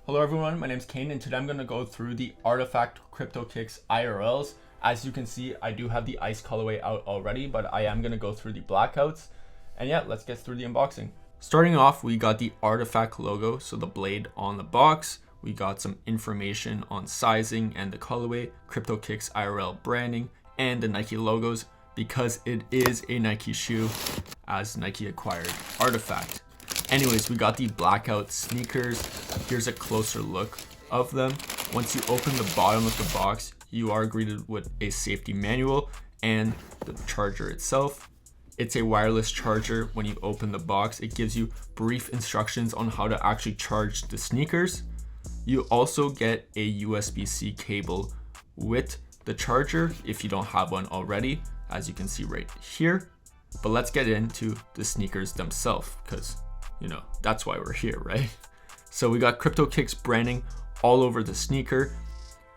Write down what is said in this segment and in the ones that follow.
Hello everyone, my name is Kane and today I'm going to go through the Artifact CryptoKicks IRLs. As you can see, I do have the ice colorway out already, but I am going to go through the blackouts. And yeah, let's get through the unboxing. Starting off, we got the Artifact logo, so the blade on the box. We got some information on sizing and the colorway, CryptoKicks IRL branding, and the Nike logos because it is a Nike shoe as Nike acquired Artifact. Anyways, we got the blackout sneakers. Here's a closer look of them. Once you open the bottom of the box, you are greeted with a safety manual and the charger itself. It's a wireless charger. When you open the box, it gives you brief instructions on how to actually charge the sneakers. You also get a USB-C cable with the charger if you don't have one already, as you can see right here. But let's get into the sneakers themselves because that's why we're here, right? So we got CryptoKicks branding all over the sneaker.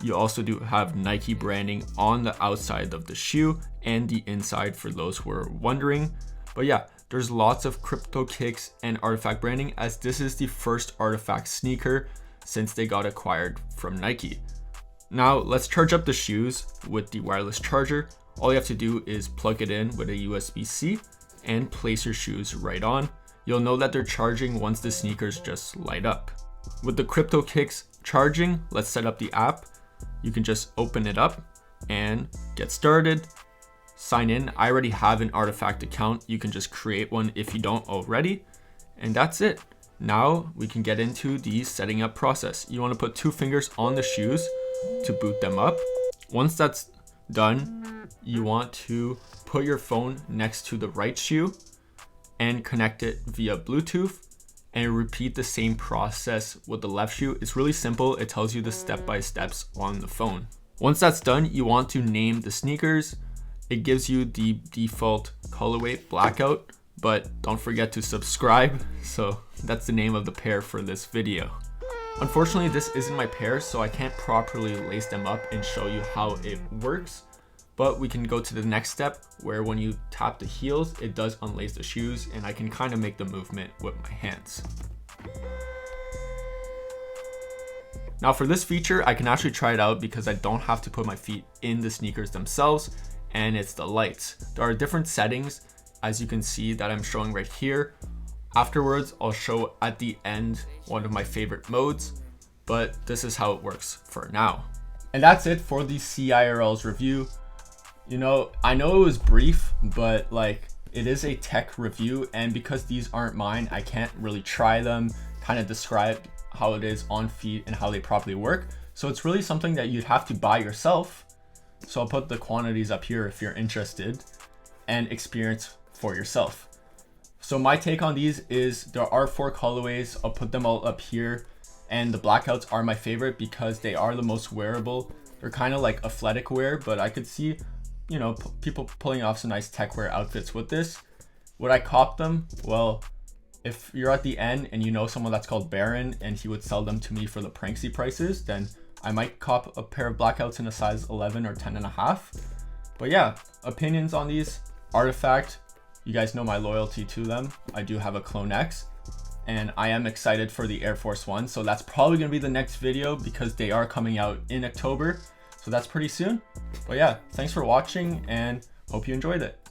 You also do have Nike branding on the outside of the shoe and the inside for those who are wondering. But yeah, there's lots of CryptoKicks and Artifact branding as this is the first Artifact sneaker since they got acquired from Nike. Now let's charge up the shoes with the wireless charger. All you have to do is plug it in with a USB-C and place your shoes right on. You'll know that they're charging once the sneakers just light up. With the CryptoKicks charging, let's set up the app. You can just open it up and get started. Sign in. I already have an Artifact account. You can just create one if you don't already. And that's it. Now we can get into the setting up process. You want to put 2 fingers on the shoes to boot them up. Once that's done, you want to put your phone next to the right shoe and connect it via Bluetooth and repeat the same process with the left shoe. It's really simple. It tells you the step-by-steps on the phone. Once that's done, you want to name the sneakers. It gives you the default colorway blackout, but don't forget to subscribe. So that's the name of the pair for this video. Unfortunately, this isn't my pair, so I can't properly lace them up and show you how it works. But we can go to the next step where when you tap the heels, it does unlace the shoes and I can kind of make the movement with my hands. Now for this feature, I can actually try it out because I don't have to put my feet in the sneakers themselves, and it's the lights. There are different settings as you can see that I'm showing right here. Afterwards, I'll show at the end one of my favorite modes, but this is how it works for now. And that's it for the CIRL's review. I know it was brief, but it is a tech review, and because these aren't mine, I can't really try them, kind of describe how it is on feet and how they properly work. So it's really something that you'd have to buy yourself. So I'll put the quantities up here if you're interested and experience for yourself. So my take on these is there are 4 colorways. I'll put them all up here, and the blackouts are my favorite because they are the most wearable. They're kind of like athletic wear, but I could see people pulling off some nice tech wear outfits with this. Would I cop them? Well, if you're at the end and you know someone that's called Baron and he would sell them to me for the pranksy prices, then I might cop a pair of blackouts in a size 11 or 10.5. But yeah, opinions on these. Artifact, you guys know my loyalty to them. I do have a Clone X and I am excited for the Air Force One. So that's probably gonna be the next video because they are coming out in October. So that's pretty soon. But yeah, thanks for watching and hope you enjoyed it.